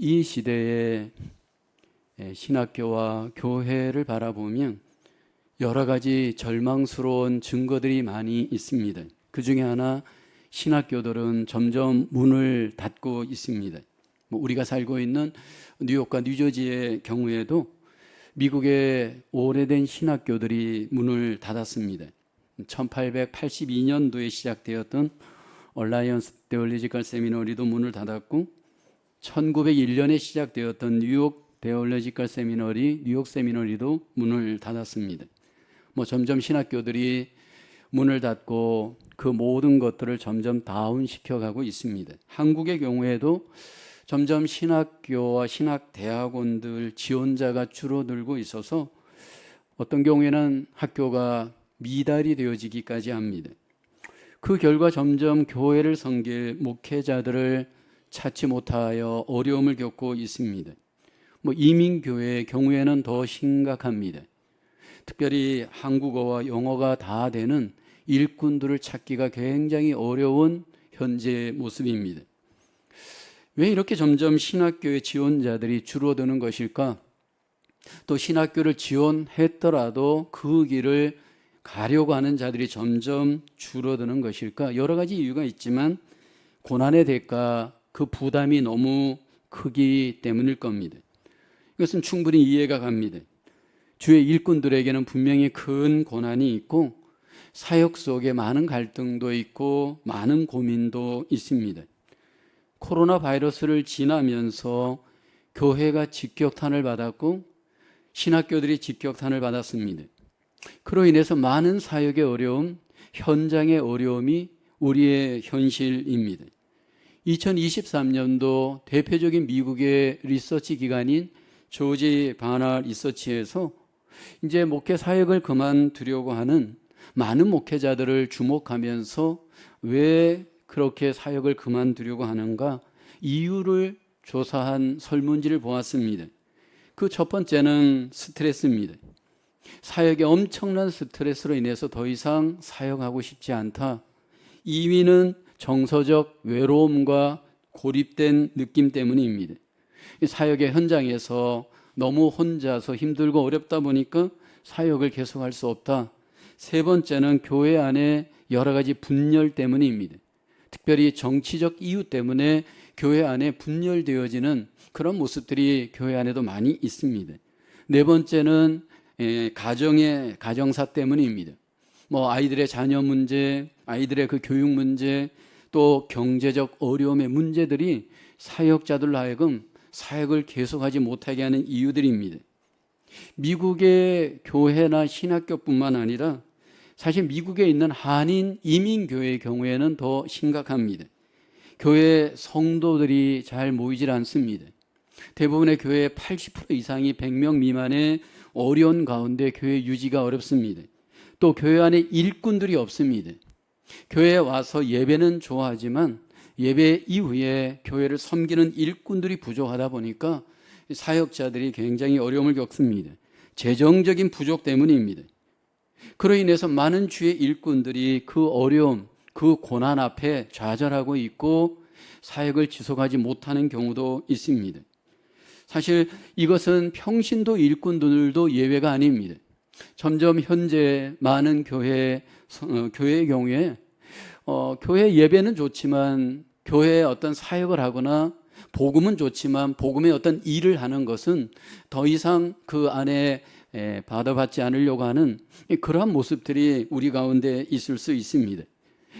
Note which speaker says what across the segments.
Speaker 1: 이 시대에 신학교와 교회를 바라보면 여러 가지 절망스러운 증거들이 많이 있습니다. 그 중에 하나, 신학교들은 점점 문을 닫고 있습니다. 우리가 살고 있는 뉴욕과 뉴저지의 경우에도 미국의 오래된 신학교들이 문을 닫았습니다. 1882년도에 시작되었던 얼라이언스 데올로지컬 세미너리도 문을 닫았고, 1901년에 시작되었던 뉴욕 데올로지컬 세미너리, 뉴욕 세미너리도 문을 닫았습니다. 점점 신학교들이 문을 닫고 그 모든 것들을 점점 다운시켜가고 있습니다. 한국의 경우에도 점점 신학교와 신학대학원들 지원자가 줄어들고 있어서 어떤 경우에는 학교가 미달이 되어지기까지 합니다. 그 결과 점점 교회를 섬길 목회자들을 찾지 못하여 어려움을 겪고 있습니다. 이민교회의 경우에는 더 심각합니다. 특별히 한국어와 영어가 다 되는 일꾼들을 찾기가 굉장히 어려운 현재의 모습입니다. 왜 이렇게 점점 신학교의 지원자들이 줄어드는 것일까? 또 신학교를 지원했더라도 그 길을 가려고 하는 자들이 점점 줄어드는 것일까? 여러 가지 이유가 있지만 고난의 대가, 그 부담이 너무 크기 때문일 겁니다. 이것은 충분히 이해가 갑니다. 주의 일꾼들에게는 분명히 큰 고난이 있고 사역 속에 많은 갈등도 있고 많은 고민도 있습니다. 코로나 바이러스를 지나면서 교회가 직격탄을 받았고 신학교들이 직격탄을 받았습니다. 그로 인해서 많은 사역의 어려움, 현장의 어려움이 우리의 현실입니다. 2023년도 대표적인 미국의 리서치 기관인 조지 바나 리서치에서 이제 목회 사역을 그만두려고 하는 많은 목회자들을 주목하면서 왜 그렇게 사역을 그만두려고 하는가 이유를 조사한 설문지를 보았습니다. 그 첫 번째는 스트레스입니다. 사역에 엄청난 스트레스로 인해서 더 이상 사역하고 싶지 않다. 2위는 정서적 외로움과 고립된 느낌 때문입니다. 사역의 현장에서 너무 혼자서 힘들고 어렵다 보니까 사역을 계속할 수 없다. 세 번째는 교회 안에 여러 가지 분열 때문입니다. 특별히 정치적 이유 때문에 교회 안에 분열되어지는 그런 모습들이 교회 안에도 많이 있습니다. 네 번째는 가정사 때문입니다. 아이들의 자녀 문제, 아이들의 그 교육 문제, 또 경제적 어려움의 문제들이 사역자들로 하여금 사역을 계속하지 못하게 하는 이유들입니다. 미국의 교회나 신학교뿐만 아니라 사실 미국에 있는 한인 이민교회의 경우에는 더 심각합니다. 교회 성도들이 잘 모이질 않습니다. 대부분의 교회의 80% 이상이 100명 미만의 어려운 가운데 교회 유지가 어렵습니다. 또 교회 안에 일꾼들이 없습니다. 교회에 와서 예배는 좋아하지만 예배 이후에 교회를 섬기는 일꾼들이 부족하다 보니까 사역자들이 굉장히 어려움을 겪습니다. 재정적인 부족 때문입니다. 그로 인해서 많은 주의 일꾼들이 그 어려움, 그 고난 앞에 좌절하고 있고 사역을 지속하지 못하는 경우도 있습니다. 사실 이것은 평신도 일꾼들도 예외가 아닙니다. 점점 현재 많은 교회의 경우에 교회 예배는 좋지만 교회에 어떤 사역을 하거나 복음은 좋지만 복음의 어떤 일을 하는 것은 더 이상 그 안에 받아받지 않으려고 하는 그러한 모습들이 우리 가운데 있을 수 있습니다.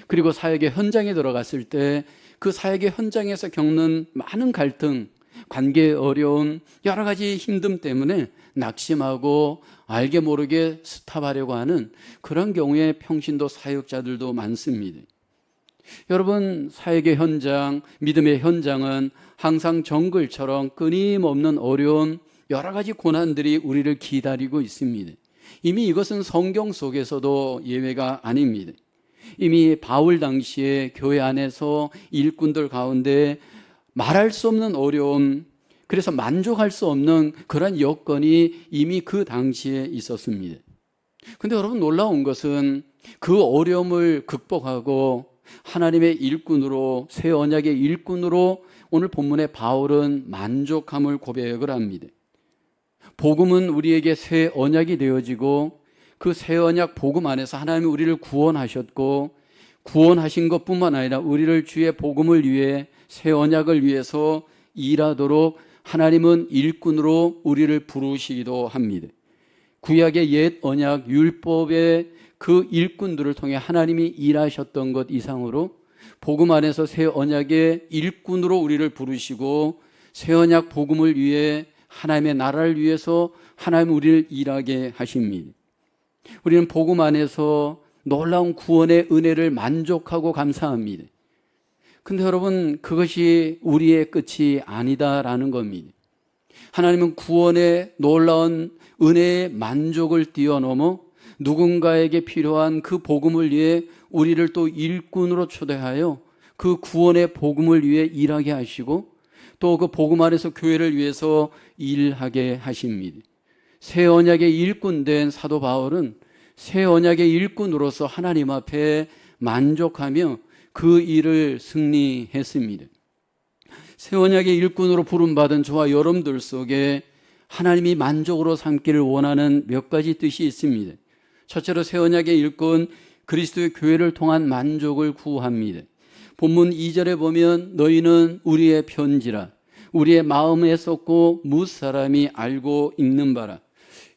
Speaker 1: 그리고 사역의 현장에 들어갔을 때 그 사역의 현장에서 겪는 많은 갈등, 관계 어려움, 여러 가지 힘듦 때문에 낙심하고 알게 모르게 스탑하려고 하는 그런 경우에 평신도 사역자들도 많습니다. 여러분, 사역의 현장, 믿음의 현장은 항상 정글처럼 끊임없는 어려움, 여러 가지 고난들이 우리를 기다리고 있습니다. 이미 이것은 성경 속에서도 예외가 아닙니다. 이미 바울 당시에 교회 안에서 일꾼들 가운데 말할 수 없는 어려움, 그래서 만족할 수 없는 그런 여건이 이미 그 당시에 있었습니다. 근데 여러분, 놀라운 것은 그 어려움을 극복하고 하나님의 일꾼으로, 새 언약의 일꾼으로 오늘 본문의 바울은 만족함을 고백을 합니다. 복음은 우리에게 새 언약이 되어지고 그 새 언약 복음 안에서 하나님이 우리를 구원하셨고 구원하신 것뿐만 아니라 우리를 주의 복음을 위해 새 언약을 위해서 일하도록 하나님은 일꾼으로 우리를 부르시기도 합니다. 구약의 옛 언약 율법의 그 일꾼들을 통해 하나님이 일하셨던 것 이상으로 복음 안에서 새 언약의 일꾼으로 우리를 부르시고 새 언약 복음을 위해 하나님의 나라를 위해서 하나님 우리를 일하게 하십니다. 우리는 복음 안에서 놀라운 구원의 은혜를 만족하고 감사합니다. 근데 여러분, 그것이 우리의 끝이 아니다라는 겁니다. 하나님은 구원의 놀라운 은혜의 만족을 뛰어넘어 누군가에게 필요한 그 복음을 위해 우리를 또 일꾼으로 초대하여 그 구원의 복음을 위해 일하게 하시고 또 그 복음 안에서 교회를 위해서 일하게 하십니다. 새 언약의 일꾼된 사도 바울은 새 언약의 일꾼으로서 하나님 앞에 만족하며 그 일을 승리했습니다. 새 언약의 일꾼으로 부름받은 저와 여러분들 속에 하나님이 만족으로 삼기를 원하는 몇 가지 뜻이 있습니다. 첫째로 새 언약의 일꾼 그리스도의 교회를 통한 만족을 구합니다. 본문 2절에 보면 너희는 우리의 편지라 우리의 마음에 썼고 무사람이 알고 읽는 바라.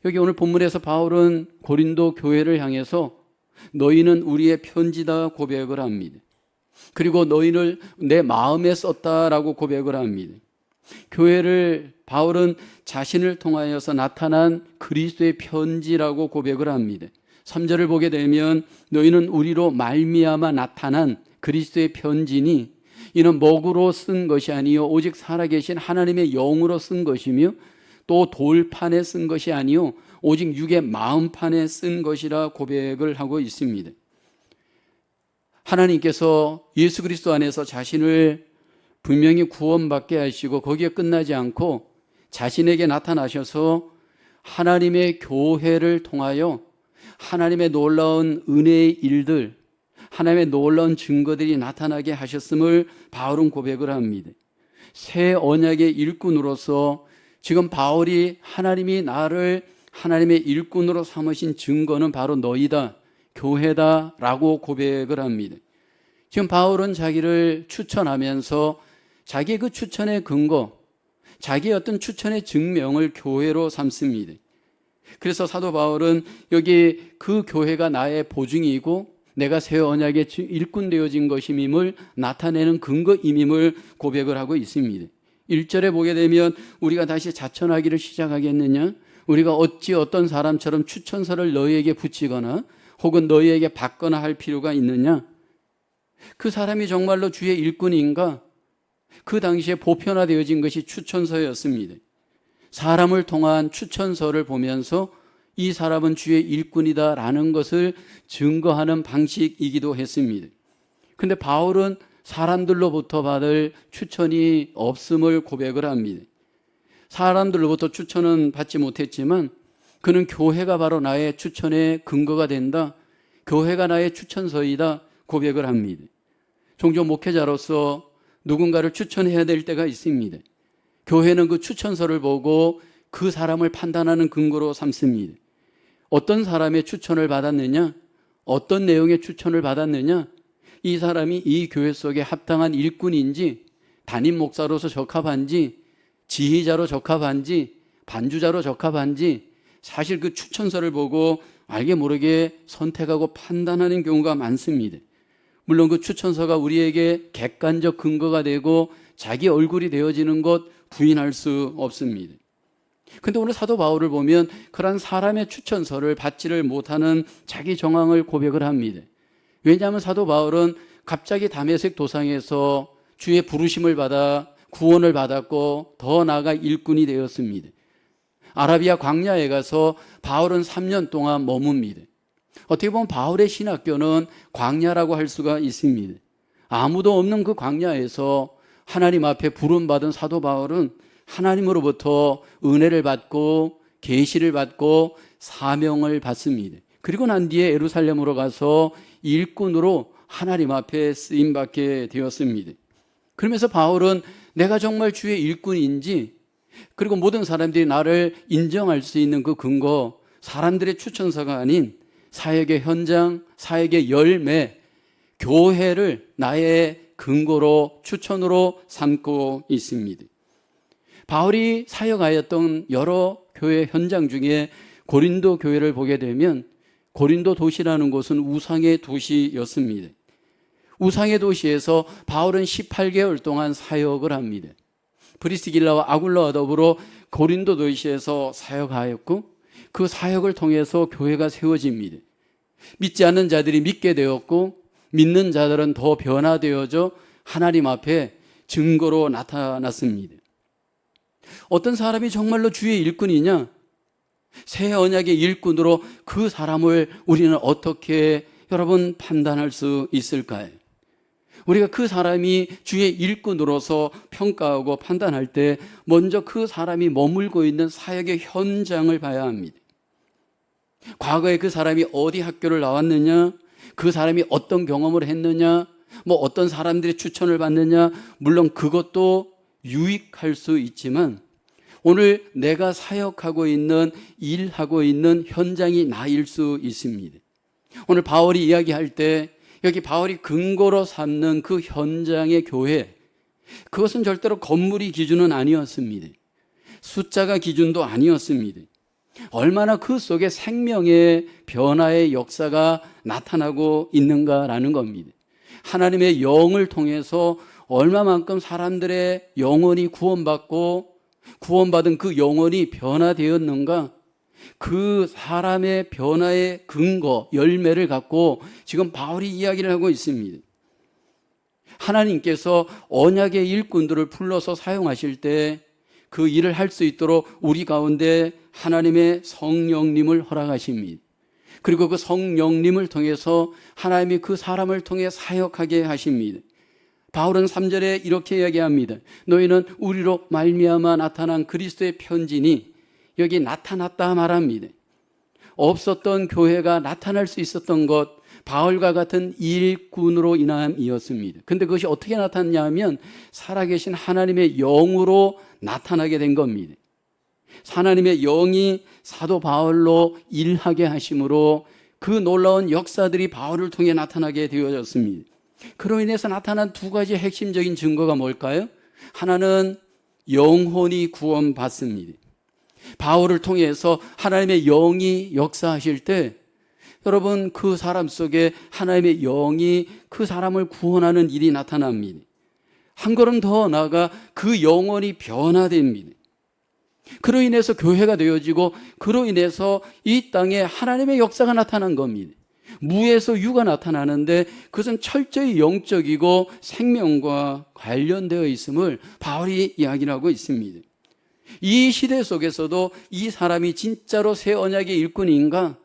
Speaker 1: 여기 오늘 본문에서 바울은 고린도 교회를 향해서 너희는 우리의 편지다 고백을 합니다. 그리고 너희를 내 마음에 썼다라고 고백을 합니다. 교회를 바울은 자신을 통하여서 나타난 그리스도의 편지라고 고백을 합니다. 3절을 보게 되면 너희는 우리로 말미암아 나타난 그리스도의 편지니 이는 먹으로 쓴 것이 아니요 오직 살아계신 하나님의 영으로 쓴 것이며 또 돌판에 쓴 것이 아니요 오직 육의 마음판에 쓴 것이라 고백을 하고 있습니다. 하나님께서 예수 그리스도 안에서 자신을 분명히 구원받게 하시고 거기에 끝나지 않고 자신에게 나타나셔서 하나님의 교회를 통하여 하나님의 놀라운 은혜의 일들, 하나님의 놀라운 증거들이 나타나게 하셨음을 바울은 고백을 합니다. 새 언약의 일꾼으로서 지금 바울이 하나님이 나를 하나님의 일꾼으로 삼으신 증거는 바로 너희다, 교회다라고 고백을 합니다. 지금 바울은 자기를 추천하면서 자기의 그 추천의 근거, 자기의 어떤 추천의 증명을 교회로 삼습니다. 그래서 사도 바울은 여기 그 교회가 나의 보증이고 내가 새 언약의 일꾼 되어진 것임을 나타내는 근거임임을 고백을 하고 있습니다. 1절에 보게 되면 우리가 다시 자천하기를 시작하겠느냐? 우리가 어찌 어떤 사람처럼 추천서를 너희에게 붙이거나 혹은 너희에게 받거나 할 필요가 있느냐? 그 사람이 정말로 주의 일꾼인가? 그 당시에 보편화되어진 것이 추천서였습니다. 사람을 통한 추천서를 보면서 이 사람은 주의 일꾼이다라는 것을 증거하는 방식이기도 했습니다. 그런데 바울은 사람들로부터 받을 추천이 없음을 고백을 합니다. 사람들로부터 추천은 받지 못했지만 그는 교회가 바로 나의 추천의 근거가 된다. 교회가 나의 추천서이다 고백을 합니다. 종종 목회자로서 누군가를 추천해야 될 때가 있습니다. 교회는 그 추천서를 보고 그 사람을 판단하는 근거로 삼습니다. 어떤 사람의 추천을 받았느냐? 어떤 내용의 추천을 받았느냐? 이 사람이 이 교회 속에 합당한 일꾼인지, 담임 목사로서 적합한지, 지휘자로 적합한지, 반주자로 적합한지 사실 그 추천서를 보고 알게 모르게 선택하고 판단하는 경우가 많습니다. 물론 그 추천서가 우리에게 객관적 근거가 되고 자기 얼굴이 되어지는 것 부인할 수 없습니다. 그런데 오늘 사도 바울을 보면 그런 사람의 추천서를 받지를 못하는 자기 정황을 고백을 합니다. 왜냐하면 사도 바울은 갑자기 다메섹 도상에서 주의 부르심을 받아 구원을 받았고 더 나아가 일꾼이 되었습니다. 아라비아 광야에 가서 바울은 3년 동안 머뭅니다. 어떻게 보면 바울의 신학교는 광야라고 할 수가 있습니다. 아무도 없는 그 광야에서 하나님 앞에 부름받은 사도 바울은 하나님으로부터 은혜를 받고 계시를 받고 사명을 받습니다. 그리고 난 뒤에 예루살렘으로 가서 일꾼으로 하나님 앞에 쓰임받게 되었습니다. 그러면서 바울은 내가 정말 주의 일꾼인지, 그리고 모든 사람들이 나를 인정할 수 있는 그 근거, 사람들의 추천서가 아닌 사역의 현장, 사역의 열매, 교회를 나의 근거로, 추천으로 삼고 있습니다. 바울이 사역하였던 여러 교회 현장 중에 고린도 교회를 보게 되면 고린도 도시라는 곳은 우상의 도시였습니다. 우상의 도시에서 바울은 18개월 동안 사역을 합니다. 브리스길라와 아굴라와 더불어 고린도 도시에서 사역하였고 그 사역을 통해서 교회가 세워집니다. 믿지 않는 자들이 믿게 되었고 믿는 자들은 더 변화되어져 하나님 앞에 증거로 나타났습니다. 어떤 사람이 정말로 주의 일꾼이냐? 새 언약의 일꾼으로 그 사람을 우리는 어떻게 여러분 판단할 수 있을까요? 우리가 그 사람이 주의 일꾼으로서 평가하고 판단할 때 먼저 그 사람이 머물고 있는 사역의 현장을 봐야 합니다. 과거에 그 사람이 어디 학교를 나왔느냐, 그 사람이 어떤 경험을 했느냐, 어떤 사람들의 추천을 받느냐, 물론 그것도 유익할 수 있지만 오늘 내가 사역하고 있는, 일하고 있는 현장이 나일 수 있습니다. 오늘 바울이 이야기할 때 여기 바울이 근거로 삼는 그 현장의 교회, 그것은 절대로 건물이 기준은 아니었습니다. 숫자가 기준도 아니었습니다. 얼마나 그 속에 생명의 변화의 역사가 나타나고 있는가라는 겁니다. 하나님의 영을 통해서 얼마만큼 사람들의 영혼이 구원받은 그 영혼이 변화되었는가, 그 사람의 변화의 근거, 열매를 갖고 지금 바울이 이야기를 하고 있습니다. 하나님께서 언약의 일꾼들을 불러서 사용하실 때 그 일을 할 수 있도록 우리 가운데 하나님의 성령님을 허락하십니다. 그리고 그 성령님을 통해서 하나님이 그 사람을 통해 사역하게 하십니다. 바울은 3절에 이렇게 이야기합니다. 너희는 우리로 말미암아 나타난 그리스도의 편지니, 여기 나타났다 말합니다. 없었던 교회가 나타날 수 있었던 것, 바울과 같은 일꾼으로 인함이었습니다. 그런데 그것이 어떻게 나타났냐 하면 살아계신 하나님의 영으로 나타나게 된 겁니다. 하나님의 영이 사도 바울로 일하게 하심으로 그 놀라운 역사들이 바울을 통해 나타나게 되어졌습니다. 그로 인해서 나타난 두 가지 핵심적인 증거가 뭘까요? 하나는 영혼이 구원받습니다. 바울을 통해서 하나님의 영이 역사하실 때 여러분, 그 사람 속에 하나님의 영이 그 사람을 구원하는 일이 나타납니다. 한 걸음 더 나아가 그 영혼이 변화됩니다. 그로 인해서 교회가 되어지고 그로 인해서 이 땅에 하나님의 역사가 나타난 겁니다. 무에서 유가 나타나는데 그것은 철저히 영적이고 생명과 관련되어 있음을 바울이 이야기를 하고 있습니다. 이 시대 속에서도 이 사람이 진짜로 새 언약의 일꾼인가?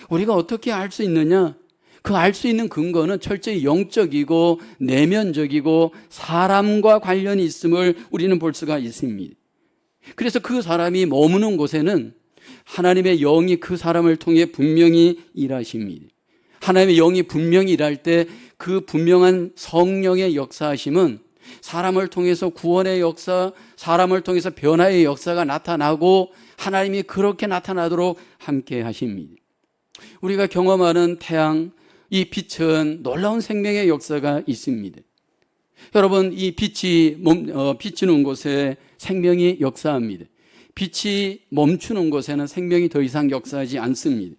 Speaker 1: 우리가 어떻게 알 수 있느냐? 그 알 수 있는 근거는 철저히 영적이고 내면적이고 사람과 관련이 있음을 우리는 볼 수가 있습니다. 그래서 그 사람이 머무는 곳에는 하나님의 영이 그 사람을 통해 분명히 일하십니다. 하나님의 영이 분명히 일할 때 그 분명한 성령의 역사하심은 사람을 통해서 구원의 역사, 사람을 통해서 변화의 역사가 나타나고 하나님이 그렇게 나타나도록 함께 하십니다. 우리가 경험하는 태양, 이 빛은 놀라운 생명의 역사가 있습니다. 여러분, 이 빛이 비치는 곳에 생명이 역사합니다. 빛이 멈추는 곳에는 생명이 더 이상 역사하지 않습니다.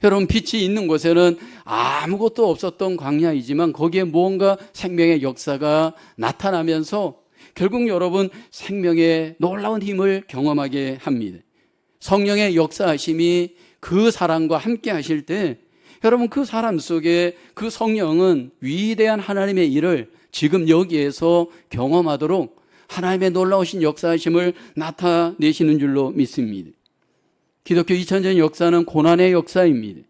Speaker 1: 여러분, 빛이 있는 곳에는 아무것도 없었던 광야이지만 거기에 무언가 생명의 역사가 나타나면서 결국 여러분 생명의 놀라운 힘을 경험하게 합니다. 성령의 역사하심이 그 사람과 함께 하실 때 여러분, 그 사람 속에 그 성령은 위대한 하나님의 일을 지금 여기에서 경험하도록 하나님의 놀라우신 역사하심을 나타내시는 줄로 믿습니다. 기독교 2000년 역사는 고난의 역사입니다.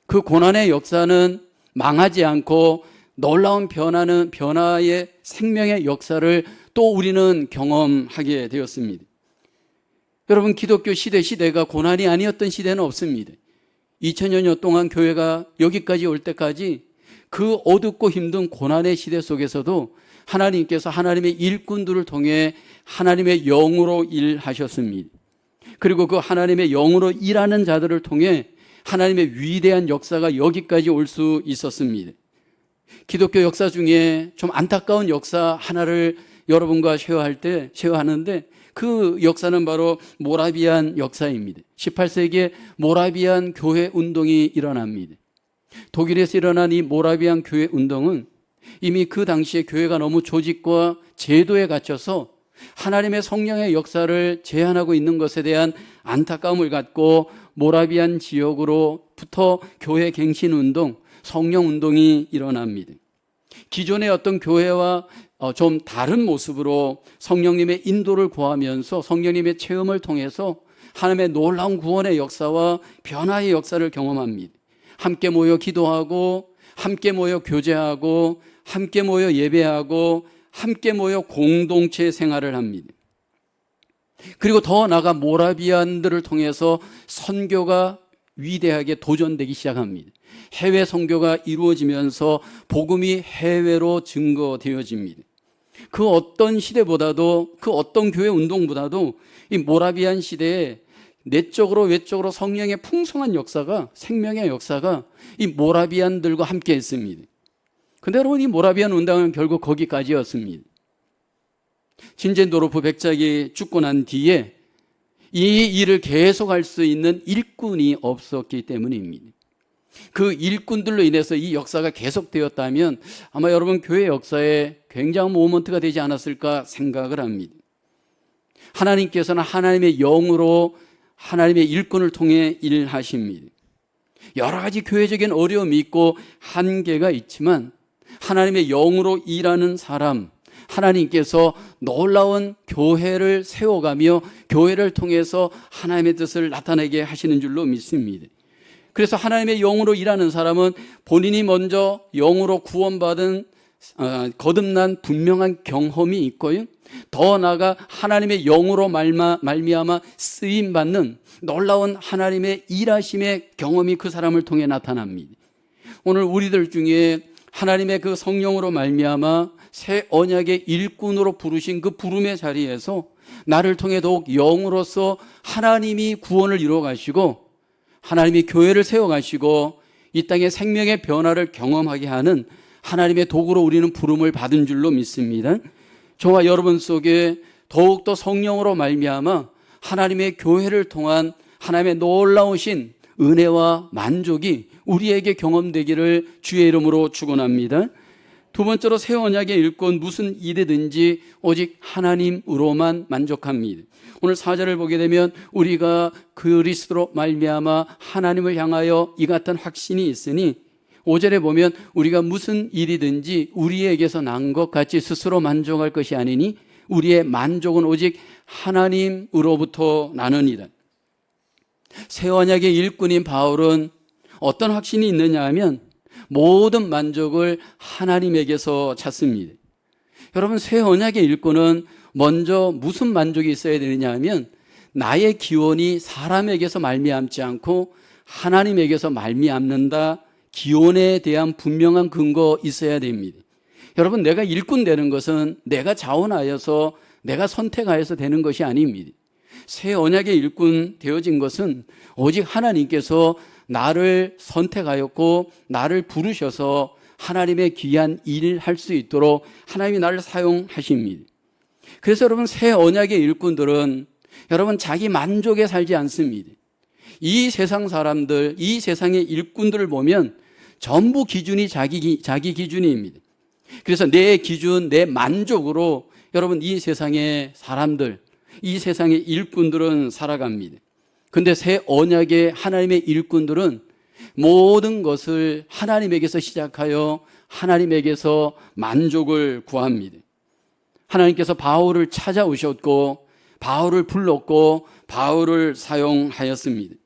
Speaker 1: 그 고난의 역사는 망하지 않고 놀라운 변화의 생명의 역사를 또 우리는 경험하게 되었습니다. 여러분, 기독교 시대가 고난이 아니었던 시대는 없습니다. 2000년 동안 교회가 여기까지 올 때까지 그 어둡고 힘든 고난의 시대 속에서도 하나님께서 하나님의 일꾼들을 통해 하나님의 영으로 일하셨습니다. 그리고 그 하나님의 영으로 일하는 자들을 통해 하나님의 위대한 역사가 여기까지 올 수 있었습니다. 기독교 역사 중에 좀 안타까운 역사 하나를 여러분과 쉐어하는데 그 역사는 바로 모라비안 역사입니다. 18세기에 모라비안 교회 운동이 일어납니다. 독일에서 일어난 이 모라비안 교회 운동은 이미 그 당시에 교회가 너무 조직과 제도에 갇혀서 하나님의 성령의 역사를 제한하고 있는 것에 대한 안타까움을 갖고 모라비안 지역으로부터 교회 갱신 운동, 성령 운동이 일어납니다. 기존의 어떤 교회와 좀 다른 모습으로 성령님의 인도를 구하면서 성령님의 체험을 통해서 하나님의 놀라운 구원의 역사와 변화의 역사를 경험합니다. 함께 모여 기도하고, 함께 모여 교제하고, 함께 모여 예배하고, 함께 모여 공동체 생활을 합니다. 그리고 더 나아가 모라비안들을 통해서 선교가 위대하게 도전되기 시작합니다. 해외 선교가 이루어지면서 복음이 해외로 증거되어집니다. 그 어떤 시대보다도, 그 어떤 교회 운동보다도 이 모라비안 시대에 내적으로 외적으로 성령의 풍성한 역사가, 생명의 역사가 이 모라비안들과 함께 했습니다. 근데 여러분, 이 모라비안 운동은 결국 거기까지였습니다. 진젠도르프 백작이 죽고 난 뒤에 이 일을 계속할 수 있는 일꾼이 없었기 때문입니다. 그 일꾼들로 인해서 이 역사가 계속되었다면 아마 여러분 교회 역사에 굉장한 모먼트가 되지 않았을까 생각을 합니다. 하나님께서는 하나님의 영으로 하나님의 일꾼을 통해 일하십니다. 여러 가지 교회적인 어려움이 있고 한계가 있지만 하나님의 영으로 일하는 사람, 하나님께서 놀라운 교회를 세워가며 교회를 통해서 하나님의 뜻을 나타내게 하시는 줄로 믿습니다. 그래서 하나님의 영으로 일하는 사람은 본인이 먼저 영으로 구원받은 거듭난 분명한 경험이 있고요, 더 나아가 하나님의 영으로 말미암아 쓰임받는 놀라운 하나님의 일하심의 경험이 그 사람을 통해 나타납니다. 오늘 우리들 중에 하나님의 그 성령으로 말미암아 새 언약의 일꾼으로 부르신 그 부름의 자리에서 나를 통해 더욱 영으로서 하나님이 구원을 이루어 가시고 하나님이 교회를 세워 가시고 이 땅의 생명의 변화를 경험하게 하는 하나님의 도구로 우리는 부름을 받은 줄로 믿습니다. 저와 여러분 속에 더욱더 성령으로 말미암아 하나님의 교회를 통한 하나님의 놀라우신 은혜와 만족이 우리에게 경험되기를 주의 이름으로 축원합니다. 두 번째로 새 언약의 일꾼, 무슨 일이든지 오직 하나님으로만 만족합니다. 오늘 4절을 보게 되면 우리가 그리스도로 말미암아 하나님을 향하여 이 같은 확신이 있으니 5절에 보면 우리가 무슨 일이든지 우리에게서 난 것 같이 스스로 만족할 것이 아니니 우리의 만족은 오직 하나님으로부터 나느니라. 새 언약의 일꾼인 바울은 어떤 확신이 있느냐 하면 모든 만족을 하나님에게서 찾습니다. 여러분, 새 언약의 일꾼은 먼저 무슨 만족이 있어야 되느냐 하면 나의 기원이 사람에게서 말미암지 않고 하나님에게서 말미암는다, 기원에 대한 분명한 근거 있어야 됩니다. 여러분, 내가 일꾼 되는 것은 내가 자원하여서 내가 선택하여서 되는 것이 아닙니다. 새 언약의 일꾼 되어진 것은 오직 하나님께서 나를 선택하였고 나를 부르셔서 하나님의 귀한 일을 할 수 있도록 하나님이 나를 사용하십니다. 그래서 여러분, 새 언약의 일꾼들은 여러분 자기 만족에 살지 않습니다. 이 세상 사람들, 이 세상의 일꾼들을 보면 전부 기준이 자기 기준입니다. 그래서 내 기준, 내 만족으로 여러분 이 세상의 사람들, 이 세상의 일꾼들은 살아갑니다. 근데 새 언약의 하나님의 일꾼들은 모든 것을 하나님에게서 시작하여 하나님에게서 만족을 구합니다. 하나님께서 바울을 찾아오셨고 바울을 불렀고 바울을 사용하였습니다.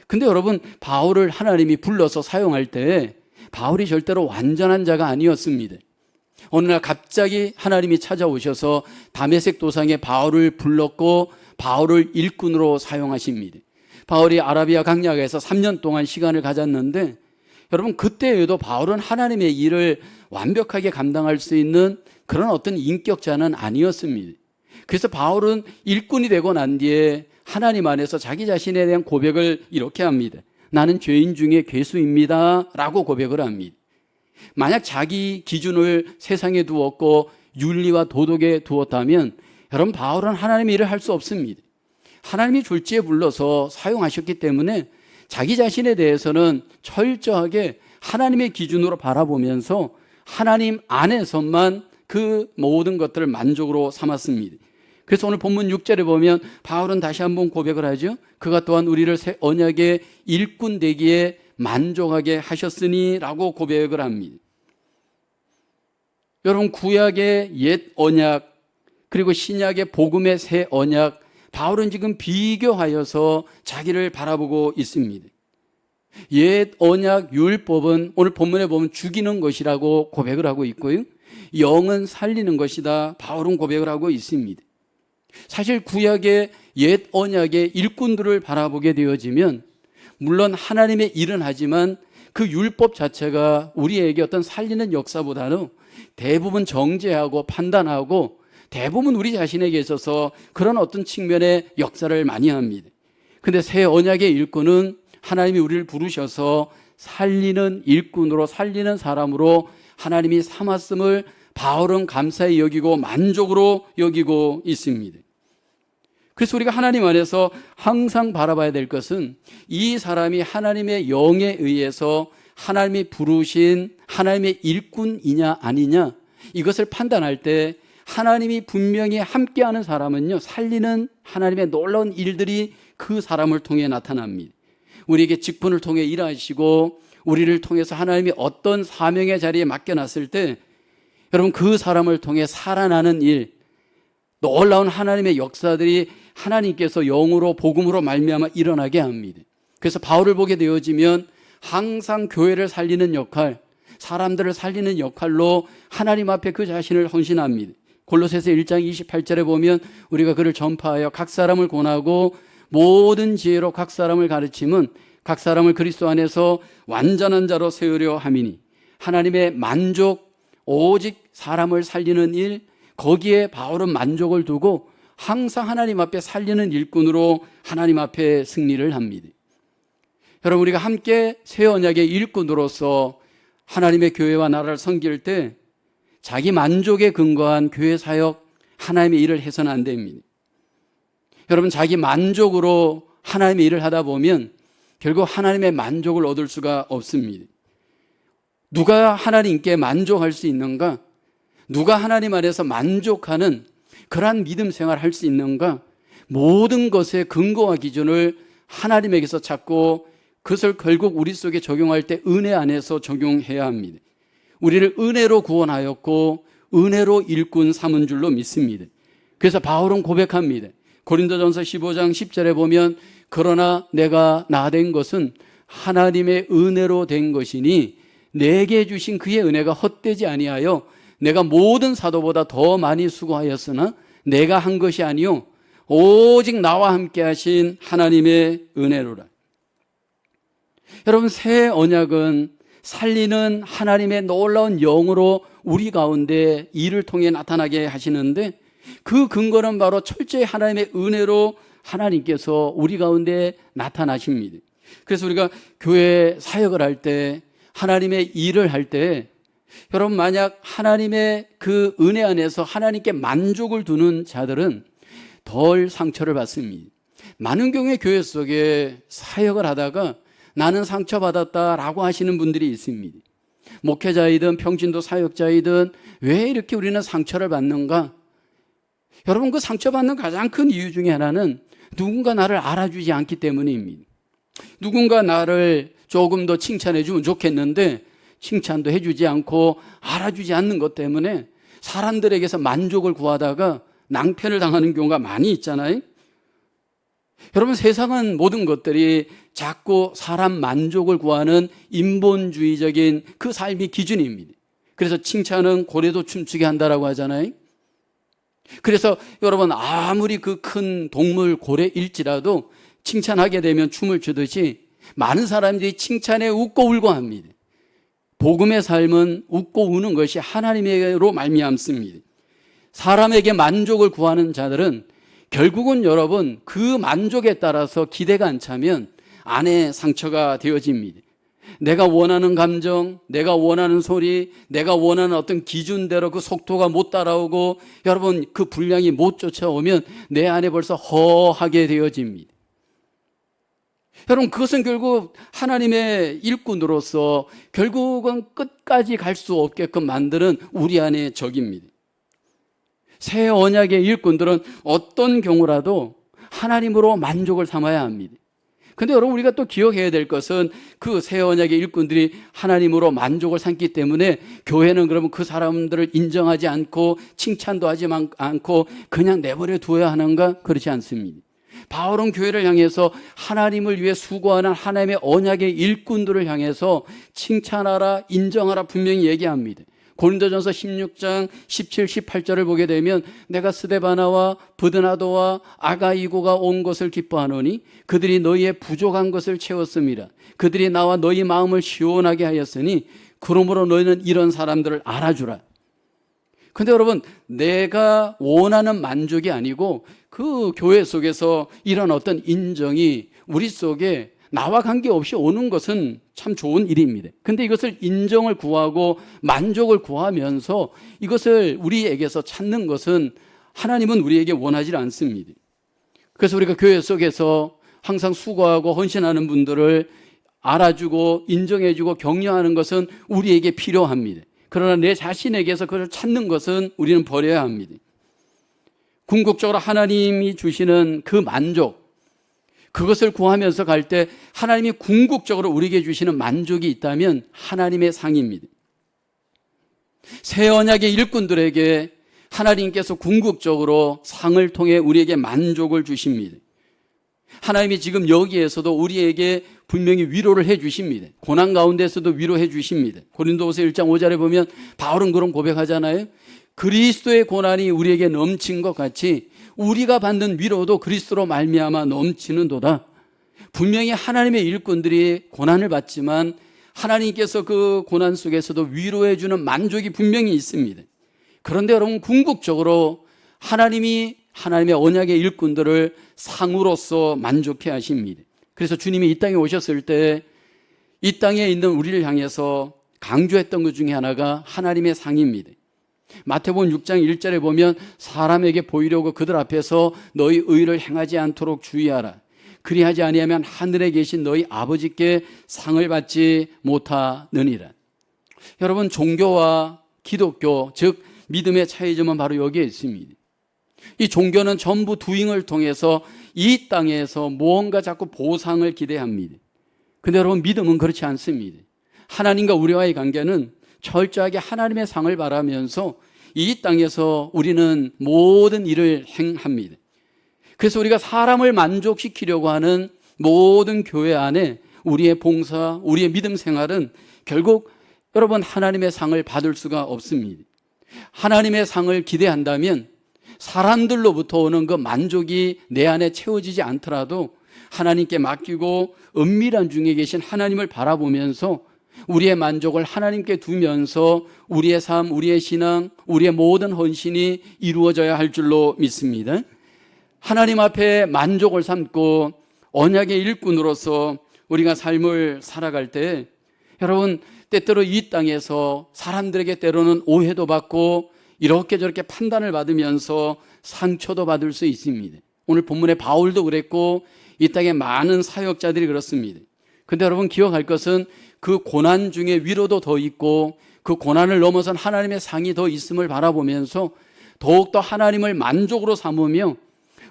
Speaker 1: 근데 여러분, 바울을 하나님이 불러서 사용할 때 바울이 절대로 완전한 자가 아니었습니다. 어느 날 갑자기 하나님이 찾아오셔서 다메섹 도상에 바울을 불렀고 바울을 일꾼으로 사용하십니다. 바울이 아라비아 강야에서 3년 동안 시간을 가졌는데 여러분, 그때에도 바울은 하나님의 일을 완벽하게 감당할 수 있는 그런 어떤 인격자는 아니었습니다. 그래서 바울은 일꾼이 되고 난 뒤에 하나님 안에서 자기 자신에 대한 고백을 이렇게 합니다. 나는 죄인 중에 괴수입니다 라고 고백을 합니다. 만약 자기 기준을 세상에 두었고 윤리와 도덕에 두었다면 여러분, 바울은 하나님의 일을 할 수 없습니다. 하나님이 졸지에 불러서 사용하셨기 때문에 자기 자신에 대해서는 철저하게 하나님의 기준으로 바라보면서 하나님 안에서만 그 모든 것들을 만족으로 삼았습니다. 그래서 오늘 본문 6절에 보면 바울은 다시 한번 고백을 하죠. 그가 또한 우리를 새 언약의 일꾼 되기에 만족하게 하셨으니 라고 고백을 합니다. 여러분, 구약의 옛 언약 그리고 신약의 복음의 새 언약, 바울은 지금 비교하여서 자기를 바라보고 있습니다. 옛 언약 율법은 오늘 본문에 보면 죽이는 것이라고 고백을 하고 있고요, 영은 살리는 것이다 바울은 고백을 하고 있습니다. 사실 구약의 옛 언약의 일꾼들을 바라보게 되어지면 물론 하나님의 일은 하지만 그 율법 자체가 우리에게 어떤 살리는 역사보다는 대부분 정죄하고 판단하고 대부분 우리 자신에게 있어서 그런 어떤 측면의 역사를 많이 합니다. 그런데 새 언약의 일꾼은 하나님이 우리를 부르셔서 살리는 일꾼으로, 살리는 사람으로 하나님이 삼았음을 바울은 감사히 여기고 만족으로 여기고 있습니다. 그래서 우리가 하나님 안에서 항상 바라봐야 될 것은 이 사람이 하나님의 영에 의해서 하나님이 부르신 하나님의 일꾼이냐 아니냐, 이것을 판단할 때 하나님이 분명히 함께하는 사람은요, 살리는 하나님의 놀라운 일들이 그 사람을 통해 나타납니다. 우리에게 직분을 통해 일하시고 우리를 통해서 하나님이 어떤 사명의 자리에 맡겨놨을 때 여러분, 그 사람을 통해 살아나는 일, 놀라운 하나님의 역사들이 하나님께서 영으로 복음으로 말미암아 일어나게 합니다. 그래서 바울을 보게 되어지면 항상 교회를 살리는 역할, 사람들을 살리는 역할로 하나님 앞에 그 자신을 헌신합니다. 골로새서 1장 28절에 보면 우리가 그를 전파하여 각 사람을 권하고 모든 지혜로 각 사람을 가르침은 각 사람을 그리스도 안에서 완전한 자로 세우려 함이니, 하나님의 만족, 오직 사람을 살리는 일, 거기에 바울은 만족을 두고 항상 하나님 앞에 살리는 일꾼으로 하나님 앞에 승리를 합니다. 여러분, 우리가 함께 새 언약의 일꾼으로서 하나님의 교회와 나라를 섬길 때 자기 만족에 근거한 교회 사역, 하나님의 일을 해서는 안 됩니다. 여러분, 자기 만족으로 하나님의 일을 하다 보면 결국 하나님의 만족을 얻을 수가 없습니다. 누가 하나님께 만족할 수 있는가? 누가 하나님 안에서 만족하는 그러한 믿음 생활을 할 수 있는가? 모든 것의 근거와 기준을 하나님에게서 찾고 그것을 결국 우리 속에 적용할 때 은혜 안에서 적용해야 합니다. 우리를 은혜로 구원하였고 은혜로 일꾼 삼은 줄로 믿습니다. 그래서 바울은 고백합니다. 고린도전서 15장 10절에 보면 그러나 내가 나 된 것은 하나님의 은혜로 된 것이니 내게 주신 그의 은혜가 헛되지 아니하여 내가 모든 사도보다 더 많이 수고하였으나 내가 한 것이 아니요 오직 나와 함께 하신 하나님의 은혜로라. 여러분, 새 언약은 살리는 하나님의 놀라운 영으로 우리 가운데 일을 통해 나타나게 하시는데 그 근거는 바로 철저히 하나님의 은혜로 하나님께서 우리 가운데 나타나십니다. 그래서 우리가 교회 사역을 할 때, 하나님의 일을 할 때 여러분, 만약 하나님의 그 은혜 안에서 하나님께 만족을 두는 자들은 덜 상처를 받습니다. 많은 경우에 교회 속에 사역을 하다가 나는 상처받았다라고 하시는 분들이 있습니다. 목회자이든 평신도 사역자이든 왜 이렇게 우리는 상처를 받는가? 여러분, 그 상처받는 가장 큰 이유 중에 하나는 누군가 나를 알아주지 않기 때문입니다. 누군가 나를 조금 더 칭찬해 주면 좋겠는데 칭찬도 해주지 않고 알아주지 않는 것 때문에 사람들에게서 만족을 구하다가 낭패를 당하는 경우가 많이 있잖아요. 여러분, 세상은 모든 것들이 자꾸 사람 만족을 구하는 인본주의적인 그 삶이 기준입니다. 그래서 칭찬은 고래도 춤추게 한다라고 하잖아요. 그래서 여러분, 아무리 그 큰 동물 고래일지라도 칭찬하게 되면 춤을 추듯이 많은 사람들이 칭찬에 웃고 울고 합니다. 복음의 삶은 웃고 우는 것이 하나님으로 말미암습니다. 사람에게 만족을 구하는 자들은 결국은 여러분 그 만족에 따라서 기대가 안 차면 안에 상처가 되어집니다. 내가 원하는 감정, 내가 원하는 소리, 내가 원하는 어떤 기준대로 그 속도가 못 따라오고 여러분 그 분량이 못 쫓아오면 내 안에 벌써 허하게 되어집니다. 여러분 그것은 결국 하나님의 일꾼으로서 결국은 끝까지 갈 수 없게끔 만드는 우리 안의 적입니다. 새 언약의 일꾼들은 어떤 경우라도 하나님으로 만족을 삼아야 합니다. 근데 여러분 우리가 또 기억해야 될 것은 그 새 언약의 일꾼들이 하나님으로 만족을 삼기 때문에 교회는 그러면 그 사람들을 인정하지 않고 칭찬도 하지 않고 그냥 내버려 두어야 하는가? 그렇지 않습니다. 바울은 교회를 향해서 하나님을 위해 수고하는 하나님의 언약의 일꾼들을 향해서 칭찬하라, 인정하라 분명히 얘기합니다. 고린도전서 16장 17, 18절을 보게 되면 내가 스데바나와 브드나도와 아가이고가 온 것을 기뻐하노니 그들이 너희의 부족한 것을 채웠습니다. 그들이 나와 너희 마음을 시원하게 하였으니 그러므로 너희는 이런 사람들을 알아주라. 근데 여러분 내가 원하는 만족이 아니고 그 교회 속에서 이런 어떤 인정이 우리 속에 나와 관계없이 오는 것은 참 좋은 일입니다. 근데 이것을 인정을 구하고 만족을 구하면서 이것을 우리에게서 찾는 것은 하나님은 우리에게 원하지 않습니다. 그래서 우리가 교회 속에서 항상 수고하고 헌신하는 분들을 알아주고 인정해주고 격려하는 것은 우리에게 필요합니다. 그러나 내 자신에게서 그걸 찾는 것은 우리는 버려야 합니다. 궁극적으로 하나님이 주시는 그 만족, 그것을 구하면서 갈 때 하나님이 궁극적으로 우리에게 주시는 만족이 있다면 하나님의 상입니다. 새 언약의 일꾼들에게 하나님께서 궁극적으로 상을 통해 우리에게 만족을 주십니다. 하나님이 지금 여기에서도 우리에게 분명히 위로를 해 주십니다. 고난 가운데서도 위로해 주십니다. 고린도후서 1장 5절에 보면 바울은 그런 고백하잖아요. 그리스도의 고난이 우리에게 넘친 것 같이 우리가 받는 위로도 그리스도로 말미암아 넘치는도다. 분명히 하나님의 일꾼들이 고난을 받지만 하나님께서 그 고난 속에서도 위로해 주는 만족이 분명히 있습니다. 그런데 여러분 궁극적으로 하나님이 하나님의 언약의 일꾼들을 상으로서 만족해 하십니다. 그래서 주님이 이 땅에 오셨을 때 이 땅에 있는 우리를 향해서 강조했던 것 중에 하나가 하나님의 상입니다. 마태복음 6장 1절에 보면 사람에게 보이려고 그들 앞에서 너희 의를 행하지 않도록 주의하라. 그리하지 아니하면 하늘에 계신 너희 아버지께 상을 받지 못하느니라. 여러분 종교와 기독교 즉 믿음의 차이점은 바로 여기에 있습니다. 이 종교는 전부 두잉을 통해서 이 땅에서 무언가 자꾸 보상을 기대합니다. 근데 여러분 믿음은 그렇지 않습니다. 하나님과 우리와의 관계는 철저하게 하나님의 상을 바라면서 이 땅에서 우리는 모든 일을 행합니다. 그래서 우리가 사람을 만족시키려고 하는 모든 교회 안에 우리의 봉사, 우리의 믿음 생활은 결국 여러분 하나님의 상을 받을 수가 없습니다. 하나님의 상을 기대한다면 사람들로부터 오는 그 만족이 내 안에 채워지지 않더라도 하나님께 맡기고 은밀한 중에 계신 하나님을 바라보면서 우리의 만족을 하나님께 두면서 우리의 삶, 우리의 신앙, 우리의 모든 헌신이 이루어져야 할 줄로 믿습니다. 하나님 앞에 만족을 삼고 언약의 일꾼으로서 우리가 삶을 살아갈 때 여러분 때때로 이 땅에서 사람들에게 때로는 오해도 받고 이렇게 저렇게 판단을 받으면서 상처도 받을 수 있습니다. 오늘 본문에 바울도 그랬고 이 땅에 많은 사역자들이 그렇습니다. 근데 여러분 기억할 것은 그 고난 중에 위로도 더 있고 그 고난을 넘어선 하나님의 상이 더 있음을 바라보면서 더욱더 하나님을 만족으로 삼으며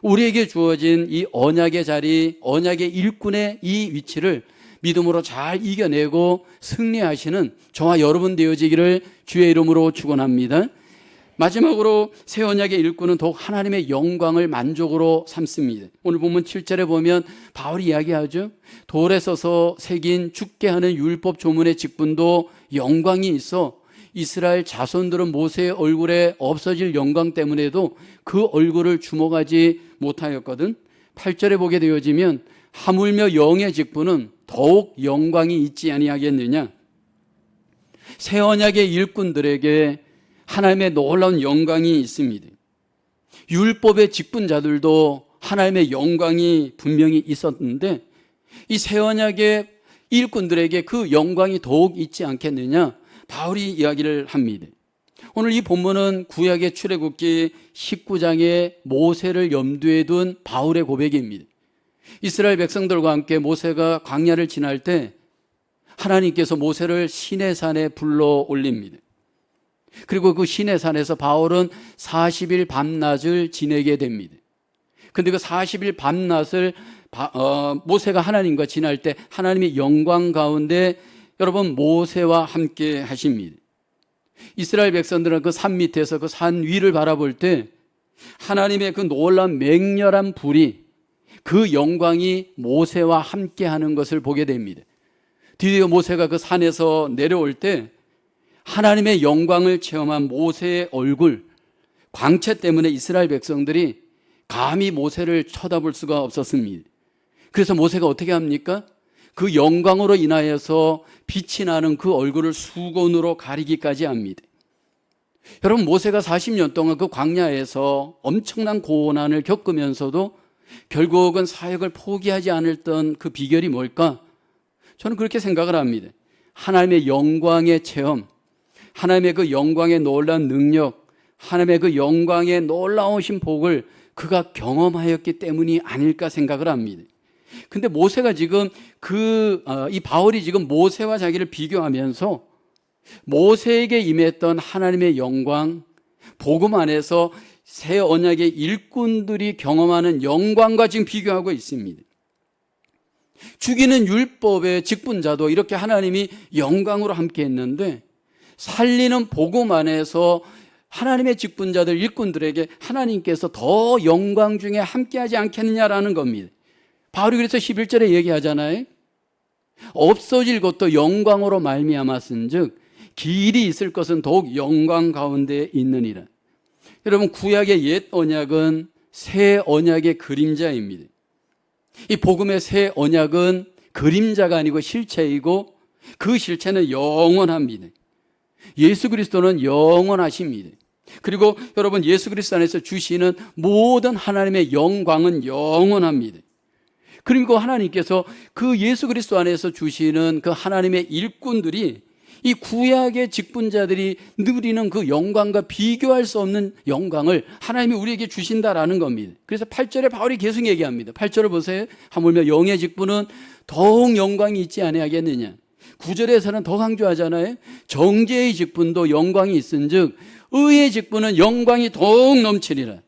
Speaker 1: 우리에게 주어진 이 언약의 자리, 언약의 일꾼의 이 위치를 믿음으로 잘 이겨내고 승리하시는 저와 여러분 되어지기를 주의 이름으로 축원합니다. 마지막으로 새 언약의 일꾼은 더욱 하나님의 영광을 만족으로 삼습니다. 오늘 본문 7절에 보면 바울이 이야기하죠. 돌에 서서 새긴 죽게 하는 율법 조문의 직분도 영광이 있어 이스라엘 자손들은 모세의 얼굴에 없어질 영광 때문에도 그 얼굴을 주목하지 못하였거든. 8절에 보게 되어지면 하물며 영의 직분은 더욱 영광이 있지 아니하겠느냐. 새 언약의 일꾼들에게 하나님의 놀라운 영광이 있습니다. 율법의 직분자들도 하나님의 영광이 분명히 있었는데 이 새 언약의 일꾼들에게 그 영광이 더욱 있지 않겠느냐, 바울이 이야기를 합니다. 오늘 이 본문은 구약의 출애굽기 19장의 모세를 염두에 둔 바울의 고백입니다. 이스라엘 백성들과 함께 모세가 광야를 지날 때 하나님께서 모세를 시내산에 불러 올립니다. 그리고 그 시내산에서 바울은 40일 밤낮을 지내게 됩니다. 그런데 그 40일 밤낮을 모세가 하나님과 지날 때 하나님의 영광 가운데 여러분 모세와 함께 하십니다. 이스라엘 백성들은 그 산 밑에서 그 산 위를 바라볼 때 하나님의 그 놀라운 맹렬한 불이, 그 영광이 모세와 함께 하는 것을 보게 됩니다. 드디어 모세가 그 산에서 내려올 때 하나님의 영광을 체험한 모세의 얼굴, 광채 때문에 이스라엘 백성들이 감히 모세를 쳐다볼 수가 없었습니다. 그래서 모세가 어떻게 합니까? 그 영광으로 인하여서 빛이 나는 그 얼굴을 수건으로 가리기까지 합니다. 여러분, 모세가 40년 동안 그 광야에서 엄청난 고난을 겪으면서도 결국은 사역을 포기하지 않았던 그 비결이 뭘까? 저는 그렇게 생각을 합니다. 하나님의 영광의 체험, 하나님의 그 영광의 놀라운 능력, 하나님의 그 영광의 놀라우신 복을 그가 경험하였기 때문이 아닐까 생각을 합니다. 근데 모세가 지금 이 바울이 지금 모세와 자기를 비교하면서 모세에게 임했던 하나님의 영광, 복음 안에서 새 언약의 일꾼들이 경험하는 영광과 지금 비교하고 있습니다. 죽이는 율법의 직분자도 이렇게 하나님이 영광으로 함께 했는데 살리는 복음 안에서 하나님의 직분자들, 일꾼들에게 하나님께서 더 영광 중에 함께하지 않겠느냐라는 겁니다. 바울이 그래서 11절에 얘기하잖아요. 없어질 것도 영광으로 말미암았은즉 길이 있을 것은 더욱 영광 가운데 있느니라. 여러분, 구약의 옛 언약은 새 언약의 그림자입니다. 이 복음의 새 언약은 그림자가 아니고 실체이고 그 실체는 영원합니다. 예수 그리스도는 영원하십니다. 그리고 여러분, 예수 그리스도 안에서 주시는 모든 하나님의 영광은 영원합니다. 그리고 하나님께서 그 예수 그리스도 안에서 주시는 그 하나님의 일꾼들이 이 구약의 직분자들이 누리는 그 영광과 비교할 수 없는 영광을 하나님이 우리에게 주신다라는 겁니다. 그래서 8절에 바울이 계속 얘기합니다. 8절을 보세요. 하물며 영의 직분은 더욱 영광이 있지 아니하겠느냐. 9절에서는 더 강조하잖아요. 정죄의 직분도 영광이 있은즉 의의 직분은 영광이 더욱 넘치리라.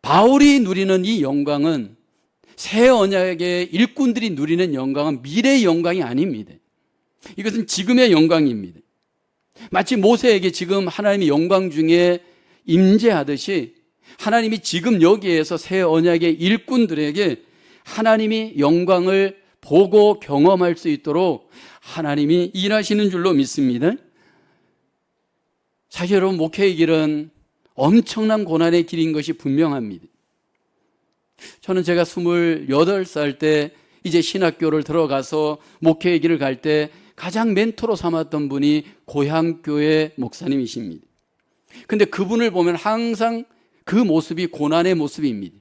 Speaker 1: 바울이 누리는 이 영광은, 새 언약의 일꾼들이 누리는 영광은 미래의 영광이 아닙니다. 이것은 지금의 영광입니다. 마치 모세에게 지금 하나님의 영광 중에 임재하듯이 하나님이 지금 여기에서 새 언약의 일꾼들에게 하나님이 영광을 보고 경험할 수 있도록 하나님이 일하시는 줄로 믿습니다. 사실 여러분, 목회의 길은 엄청난 고난의 길인 것이 분명합니다. 저는 제가 28살 때 이제 신학교를 들어가서 목회의 길을 갈 때 가장 멘토로 삼았던 분이 고향교회 목사님이십니다. 근데 그분을 보면 항상 그 모습이 고난의 모습입니다.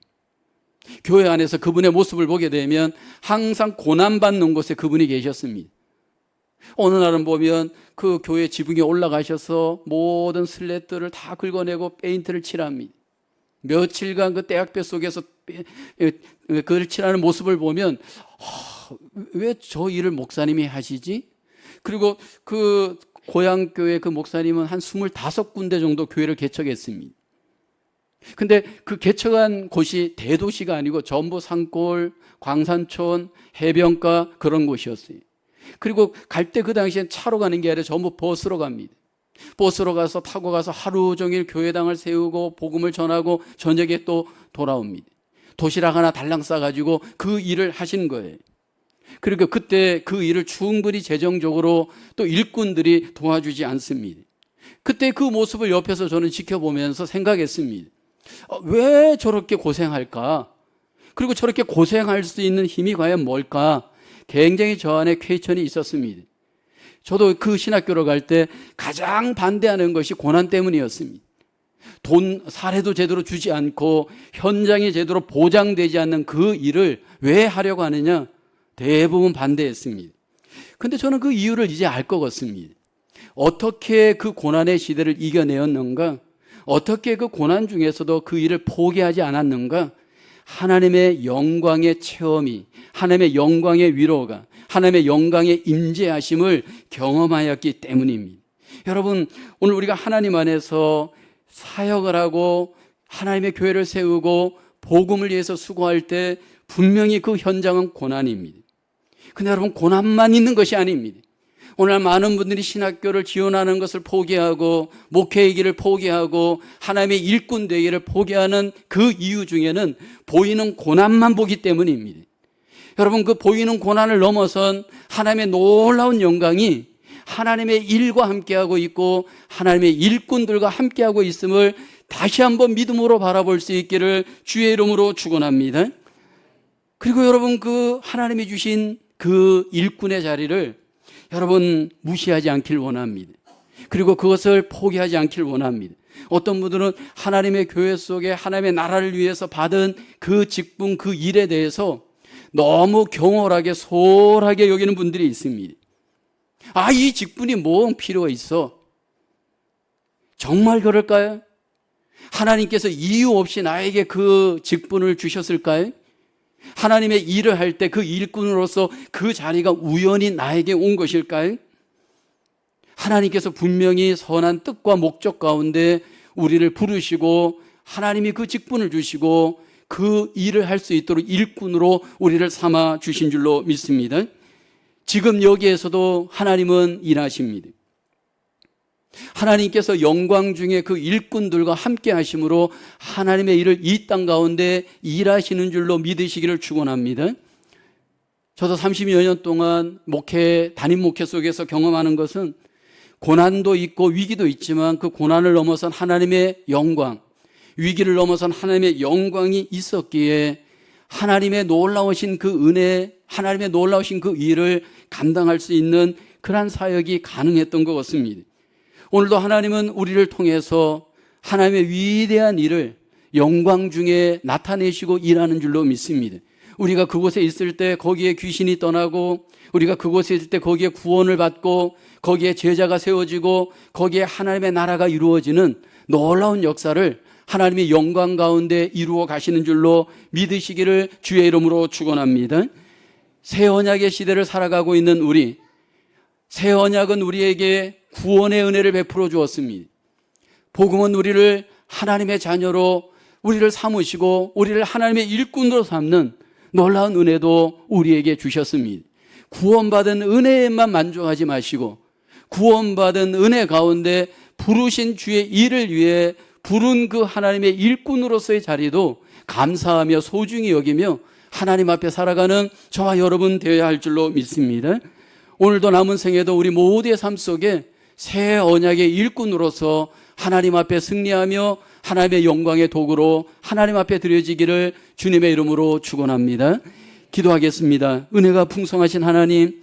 Speaker 1: 교회 안에서 그분의 모습을 보게 되면 항상 고난받는 곳에 그분이 계셨습니다. 어느 날은 보면 그 교회 지붕에 올라가셔서 모든 슬랫들을 다 긁어내고 페인트를 칠합니다. 며칠간 그 떼약볕 속에서 그를 칠하는 모습을 보면 왜 저 일을 목사님이 하시지? 그리고 그 고향교회 그 목사님은 한 25군데 정도 교회를 개척했습니다. 근데 그 개척한 곳이 대도시가 아니고 전부 산골, 광산촌, 해변가 그런 곳이었어요. 그리고 갈 때 그 당시엔 차로 가는 게 아니라 전부 버스로 갑니다. 버스로 가서 타고 가서 하루 종일 교회당을 세우고 복음을 전하고 저녁에 또 돌아옵니다. 도시락 하나 달랑 싸가지고 그 일을 하신 거예요. 그러니까 그때 그 일을 충분히 재정적으로 또 일꾼들이 도와주지 않습니다. 그때 그 모습을 옆에서 저는 지켜보면서 생각했습니다. 왜 저렇게 고생할까? 그리고 저렇게 고생할 수 있는 힘이 과연 뭘까? 굉장히 저 안에 쾌천이 있었습니다. 저도 그 신학교로 갈 때 가장 반대하는 것이 고난 때문이었습니다. 돈, 사례도 제대로 주지 않고 현장이 제대로 보장되지 않는 그 일을 왜 하려고 하느냐? 대부분 반대했습니다. 근데 저는 그 이유를 이제 알 것 같습니다. 어떻게 그 고난의 시대를 이겨내었는가? 어떻게 그 고난 중에서도 그 일을 포기하지 않았는가? 하나님의 영광의 체험이, 하나님의 영광의 위로가, 하나님의 영광의 임재하심을 경험하였기 때문입니다. 여러분, 오늘 우리가 하나님 안에서 사역을 하고 하나님의 교회를 세우고 복음을 위해서 수고할 때 분명히 그 현장은 고난입니다. 근데 여러분, 고난만 있는 것이 아닙니다. 오늘 많은 분들이 신학교를 지원하는 것을 포기하고 목회의 길을 포기하고 하나님의 일꾼 되기를 포기하는 그 이유 중에는 보이는 고난만 보기 때문입니다. 여러분, 그 보이는 고난을 넘어선 하나님의 놀라운 영광이 하나님의 일과 함께하고 있고 하나님의 일꾼들과 함께하고 있음을 다시 한번 믿음으로 바라볼 수 있기를 주의 이름으로 축원합니다. 그리고 여러분, 그 하나님이 주신 그 일꾼의 자리를 여러분 무시하지 않길 원합니다. 그리고 그것을 포기하지 않길 원합니다. 어떤 분들은 하나님의 교회 속에 하나님의 나라를 위해서 받은 그 직분, 그 일에 대해서 너무 경홀하게 소홀하게 여기는 분들이 있습니다. 아, 이 직분이 뭐 필요가 있어? 정말 그럴까요? 하나님께서 이유 없이 나에게 그 직분을 주셨을까요? 하나님의 일을 할 때 그 일꾼으로서 그 자리가 우연히 나에게 온 것일까요? 하나님께서 분명히 선한 뜻과 목적 가운데 우리를 부르시고 하나님이 그 직분을 주시고 그 일을 할 수 있도록 일꾼으로 우리를 삼아 주신 줄로 믿습니다. 지금 여기에서도 하나님은 일하십니다. 하나님께서 영광 중에 그 일꾼들과 함께 하심으로 하나님의 일을 이 땅 가운데 일하시는 줄로 믿으시기를 축원합니다. 저도 30여 년 동안 담임 목회 속에서 경험하는 것은 고난도 있고 위기도 있지만 그 고난을 넘어선 하나님의 영광, 위기를 넘어선 하나님의 영광이 있었기에 하나님의 놀라우신 그 은혜, 하나님의 놀라우신 그 일을 감당할 수 있는 그러한 사역이 가능했던 것 같습니다. 오늘도 하나님은 우리를 통해서 하나님의 위대한 일을 영광 중에 나타내시고 일하는 줄로 믿습니다. 우리가 그곳에 있을 때 거기에 귀신이 떠나고 우리가 그곳에 있을 때 거기에 구원을 받고 거기에 제자가 세워지고 거기에 하나님의 나라가 이루어지는 놀라운 역사를 하나님의 영광 가운데 이루어 가시는 줄로 믿으시기를 주의 이름으로 축원합니다. 새 언약의 시대를 살아가고 있는 우리, 새 언약은 우리에게 구원의 은혜를 베풀어 주었습니다. 복음은 우리를 하나님의 자녀로 우리를 삼으시고 우리를 하나님의 일꾼으로 삼는 놀라운 은혜도 우리에게 주셨습니다. 구원받은 은혜에만 만족하지 마시고 구원받은 은혜 가운데 부르신 주의 일을 위해 부른 그 하나님의 일꾼으로서의 자리도 감사하며 소중히 여기며 하나님 앞에 살아가는 저와 여러분 되어야 할 줄로 믿습니다. 오늘도 남은 생에도 우리 모두의 삶 속에 새 언약의 일꾼으로서 하나님 앞에 승리하며 하나님의 영광의 도구로 하나님 앞에 드려지기를 주님의 이름으로 축원합니다. 기도하겠습니다. 은혜가 풍성하신 하나님,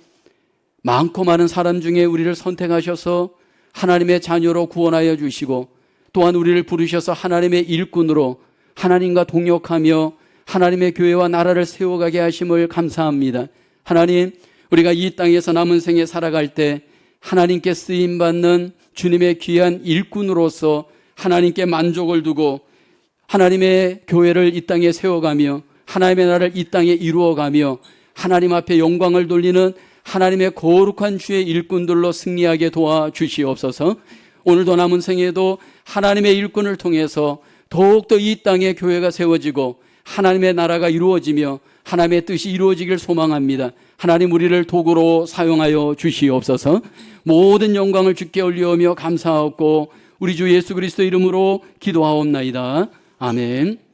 Speaker 1: 많고 많은 사람 중에 우리를 선택하셔서 하나님의 자녀로 구원하여 주시고 또한 우리를 부르셔서 하나님의 일꾼으로 하나님과 동역하며 하나님의 교회와 나라를 세워가게 하심을 감사합니다. 하나님, 우리가 이 땅에서 남은 생에 살아갈 때 하나님께 쓰임받는 주님의 귀한 일꾼으로서 하나님께 만족을 두고 하나님의 교회를 이 땅에 세워가며 하나님의 나라를 이 땅에 이루어가며 하나님 앞에 영광을 돌리는 하나님의 거룩한 주의 일꾼들로 승리하게 도와주시옵소서. 오늘도 남은 생에도 하나님의 일꾼을 통해서 더욱더 이 땅에 교회가 세워지고 하나님의 나라가 이루어지며 하나님의 뜻이 이루어지길 소망합니다. 하나님, 우리를 도구로 사용하여 주시옵소서. 모든 영광을 주께 올리오며 감사하옵고 우리 주 예수 그리스도 이름으로 기도하옵나이다. 아멘.